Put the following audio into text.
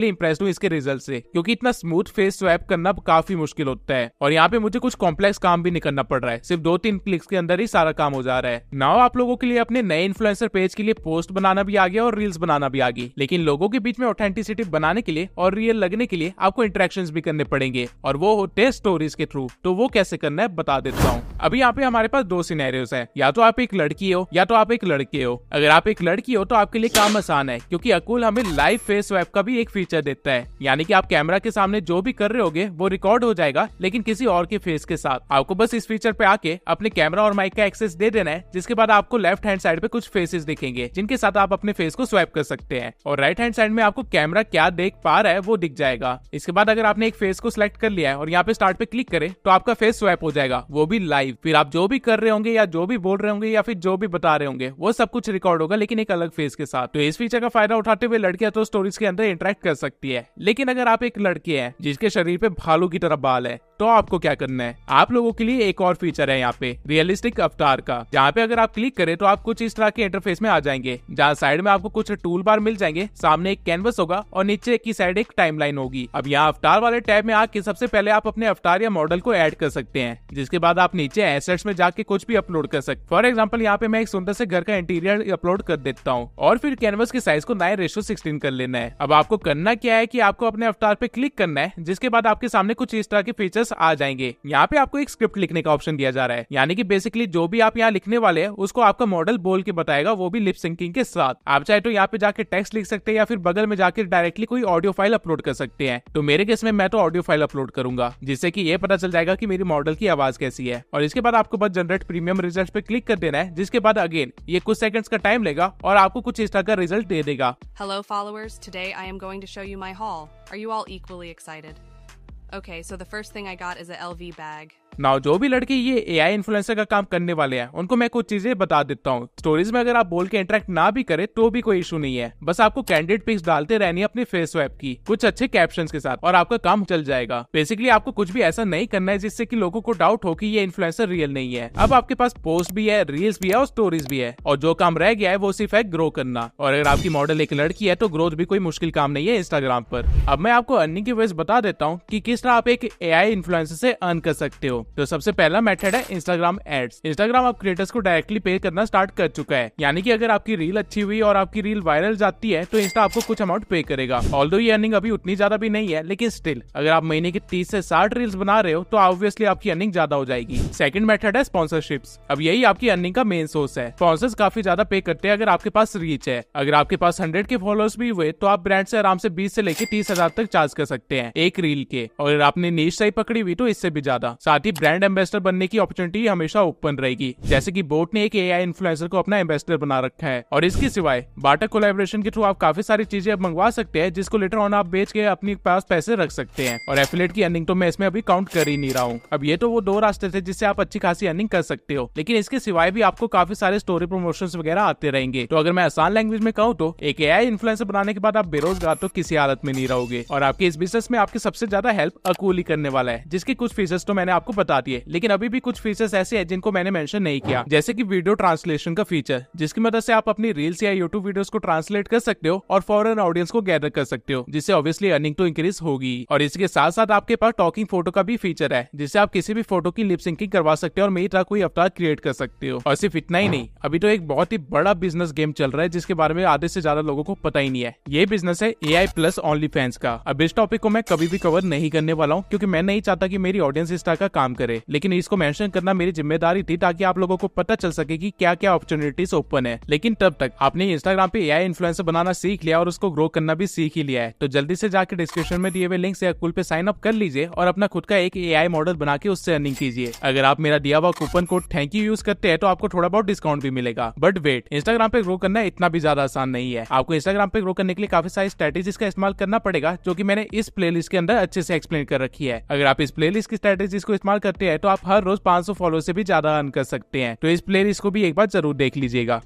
Impressed हूँ इसके result से, क्योंकि इतना स्मूथ फेस स्वैप करना काफी मुश्किल होता है और यहाँ पे मुझे कुछ कॉम्प्लेक्स काम भी नहीं करना पड़ रहा है, सिर्फ 2-3 क्लिक्स के अंदर ही सारा काम हो जा रहा है। नाउ आप लोगों के लिए अपने नए इन्फ्लुएंसर पेज के लिए पोस्ट बनाना भी आ गया और रील्स बनाना भी आ गई, लेकिन लोगों के बीच में ऑथेंटिसिटी बनाने के लिए और रियल लगने के लिए आपको इंटरेक्शंस भी करने पड़ेंगे और वो होते हैं स्टोरीज के थ्रू। तो वो कैसे करना है बता देता हूँ। अभी यहाँ पे हमारे पास 2 सिनेरियोस है, या तो आप एक लड़की हो या तो आप एक लड़के हो। अगर आप एक लड़की हो तो आपके लिए काम आसान है, क्योंकि अकूल हमें लाइव फेस स्वैप का भी एक फीचर देता है, यानी कि आप कैमरा के सामने जो भी कर रहे होगे वो रिकॉर्ड हो जाएगा, लेकिन किसी और के फेस के साथ। आपको बस इस फीचर पे आके अपने कैमरा और माइक का एक्सेस दे देना है, जिसके बाद आपको लेफ्ट हैंड साइड पे कुछ फेसेस दिखेंगे जिनके साथ आप अपने फेस को स्वैप कर सकते हैं, और राइट हैंड साइड में आपको कैमरा क्या देख पा रहा है वो दिख जाएगा। इसके बाद अगर आपने एक फेस को सिलेक्ट कर लिया है और यहाँ पे स्टार्ट पे क्लिक करें तो आपका फेस स्वैप हो जाएगा, वो भी लाइव। फिर आप जो भी कर रहे होंगे या जो भी बोल रहे होंगे या फिर जो भी बता रहे होंगे वो सब कुछ रिकॉर्ड होगा, लेकिन एक अलग फेस के साथ। तो इस फीचर का फायदा उठाते हुए लड़कियां तो स्टोरीज के अंदर इंटरेक्ट कर सकती है, लेकिन अगर आप एक लड़की है जिसके शरीर पे भालू की तरह बाल है तो आपको क्या करना है। आप लोगों के लिए एक और फीचर है यहाँ पे रियलिस्टिक अवतार का, जहाँ पे अगर आप क्लिक करें तो आप कुछ इस तरह के इंटरफेस में आ जाएंगे, जहाँ साइड में आपको कुछ टूल बार मिल जाएंगे, सामने एक कैनवस होगा और नीचे की साइड एक टाइमलाइन होगी। अब यहाँ अवतार वाले टैब में आके सबसे पहले आप अपने अवतार या मॉडल को ऐड कर सकते हैं, जिसके बाद आप नीचे एसेट्स में जाके कुछ भी अपलोड कर सकते। फॉर एग्जाम्पल यहाँ पे मैं एक सुंदर से घर का इंटीरियर अपलोड कर देता हूँ और फिर कैनवस के साइज को 9:16 कर लेना है। अब आपको करना क्या है कि आपको अपने अवतार पे क्लिक करना है, जिसके बाद आपके सामने कुछ इस तरह के फीचर्स आ जाएंगे। यहाँ पे आपको एक स्क्रिप्ट लिखने का ऑप्शन दिया जा रहा है, यानी कि बेसिकली जो भी आप यहाँ लिखने वाले हैं उसको आपका मॉडल बोल के बताएगा, वो भी लिप सिंकिंग के साथ। आप चाहे तो यहाँ पे जाके टेक्स्ट लिख सकते हैं या फिर बगल में जाके डायरेक्टली कोई ऑडियो फाइल अपलोड कर सकते हैं। तो मेरे केस में मैं तो ऑडियो फाइल अपलोड करूंगा, जिससे कि ये पता चल जाएगा कि मेरी मॉडल की आवाज कैसी है। और इसके बाद आपको बस जनरेट प्रीमियम रिजल्ट पे क्लिक कर देना है, जिसके बाद अगेन ये कुछ सेकंड्स का टाइम लेगा और आपको कुछ इस तरह का रिजल्ट दे देगा। Hello followers, today I am going to show you my haul. Are you all equally excited? Okay, so the first thing I got is a LV bag. Now जो भी लड़के ये एआई इन्फ्लुएंसर का काम करने वाले हैं उनको मैं कुछ चीजें बता देता हूँ। स्टोरीज में अगर आप बोल के इंटरेक्ट ना भी करे तो भी कोई इशू नहीं है, बस आपको कैंडिडेट पिक्स डालते रहनी है अपनी फेस स्वैप की कुछ अच्छे कैप्शंस के साथ और आपका काम चल जाएगा। बेसिकली आपको कुछ भी ऐसा नहीं करना है जिससे कि लोगों को डाउट हो कि ये इन्फ्लुएंसर रियल नहीं है। अब आपके पास पोस्ट भी है, रील्स भी है और स्टोरीज भी है, और जो काम रह गया है वो सिर्फ है ग्रो करना। और अगर आपकी मॉडल एक लड़की है तो ग्रोथ भी कोई मुश्किल काम नहीं है इंस्टाग्राम पर। अब मैं आपको अर्निंग की वेज बता देता हूँ कि किस तरह आप एक एआई इन्फ्लुएंसर से अर्न कर सकते हो। तो सबसे पहला मेथड है इंस्टाग्राम एड्स। इंस्टाग्राम अब क्रिएटर्स को डायरेक्टली पे करना स्टार्ट कर चुका है, यानी कि अगर आपकी रील अच्छी हुई और आपकी रील वायरल जाती है तो इंस्टा आपको कुछ अमाउंट पे करेगा। ऑल्दो ये अर्निंग अभी उतनी ज्यादा भी नहीं है, लेकिन स्टिल अगर आप महीने की 30 से 60 रील्स बना रहे हो तो ऑब्वियसली आपकी अर्निंग ज्यादा हो जाएगी। सेकंड मेथड है स्पॉन्सरशिप्स। अब यही आपकी अर्निंग का मेन सोर्स है। स्पॉन्सर्स काफी ज्यादा पे करते हैं अगर आपके पास रीच है। अगर आपके पास 100 के फॉलोअर्स भी हुए तो आप ब्रांड से आराम से 20 से लेकर 30,000 तक चार्ज कर सकते हैं एक रील के, और अगर आपने नीश सही पकड़ी हुई तो इससे भी ज्यादा। साथ ही ब्रांड एम्बेसडर बनने की अपॉर्चुनिटी हमेशा ओपन रहेगी, जैसे कि बोट ने एक एआई इन्फ्लुएंसर को अपना एम्बेसडर बना रखा है। और इसके सिवाय बाटा कोलैबोरेशन के थ्रू आप काफी सारी चीजें मंगवा सकते हैं, जिसको लेटर ऑन आप बेच के अपने पास पैसे रख सकते हैं। और एफिलिएट की अर्निंग तो मैं इसमें अभी काउंट कर ही नहीं रहा हूँ। अब ये तो वो 2 रास्ते थे जिससे आप अच्छी खासी अर्निंग कर सकते हो, लेकिन इसके सिवाय भी आपको काफी सारे स्टोरी प्रमोशंस वगैरह आते रहेंगे। तो अगर मैं आसान लैंग्वेज में कहूँ तो एक एआई इन्फ्लुएंसर बनाने के बाद आप बेरोजगार तो किसी हालत में नहीं रहोगे, और आपके इस बिजनेस में आपकी सबसे ज्यादा हेल्प अकूल ही करने वाला है, जिसके कुछ फीचर्स तो मैंने आपको बता दिए, लेकिन अभी भी कुछ फीचर्स ऐसे हैं जिनको मैंने मेंशन नहीं किया, जैसे कि वीडियो ट्रांसलेशन का फीचर, जिसकी मदद से आप अपनी रील्स या यूट्यूब वीडियोस को ट्रांसलेट कर सकते हो और फॉरेन ऑडियंस को गैदर कर सकते हो, जिससे ऑब्वियसली अर्निंग तो इंक्रीज होगी। और इसके साथ साथ आपके पास टॉकिंग फोटो का भी फीचर है, जिससे आप किसी भी फोटो की लिप सिंकिंग करवा सकते हो और मेरी तरह कोई अवतार क्रिएट कर सकते हो। और सिर्फ इतना ही नहीं, अभी तो एक बहुत ही बड़ा बिजनेस गेम चल रहा है जिसके बारे में आधे से ज्यादा लोगों को पता ही नहीं है। ये बिजनेस है एआई प्लस ओनली फैंस का। अब इस टॉपिक को मैं कभी भी कवर नहीं करने वाला हूँ, क्योंकि मैं नहीं चाहता कि मेरी ऑडियंस इस तरह का काम करे, लेकिन इसको मेंशन करना मेरी जिम्मेदारी थी ताकि आप लोगों को पता चल सके कि क्या क्या अपॉर्चुनिटीज ओपन है। लेकिन तब तक आपने इंस्टाग्राम पे एआई इन्फ्लुएंसर बनाना सीख लिया और उसको ग्रो करना भी सीख ही लिया है, तो जल्दी से जाके डिस्क्रिप्शन में दिए हुए लिंक से अकुल पे साइन अप कर लीजिए और अपना खुद का एक एआई मॉडल बना के उससे अर्निंग कीजिए। अगर आप मेरा दिया हुआ coupon code thank you use करते हैं तो आपको थोड़ा बहुत डिस्काउंट भी मिलेगा। बट वेट, इंस्टाग्राम पे ग्रो करना इतना भी ज्यादा आसान नहीं है। आपको इंस्टाग्राम पे ग्रो करने के लिए काफी सारी स्ट्रेटेजीज का इस्तेमाल करना पड़ेगा, जो कि मैंने इस प्लेलिस्ट के अंदर अच्छे से एक्सप्लेन कर रखी है। अगर आप इस प्लेलिस्ट की स्ट्रेटेजीज को इस्तेमाल करते हैं तो आप हर रोज 500 फॉलोअर से भी ज्यादा अर्न कर सकते हैं। तो इस प्लेलिस्ट को भी एक बार जरूर देख लीजिएगा।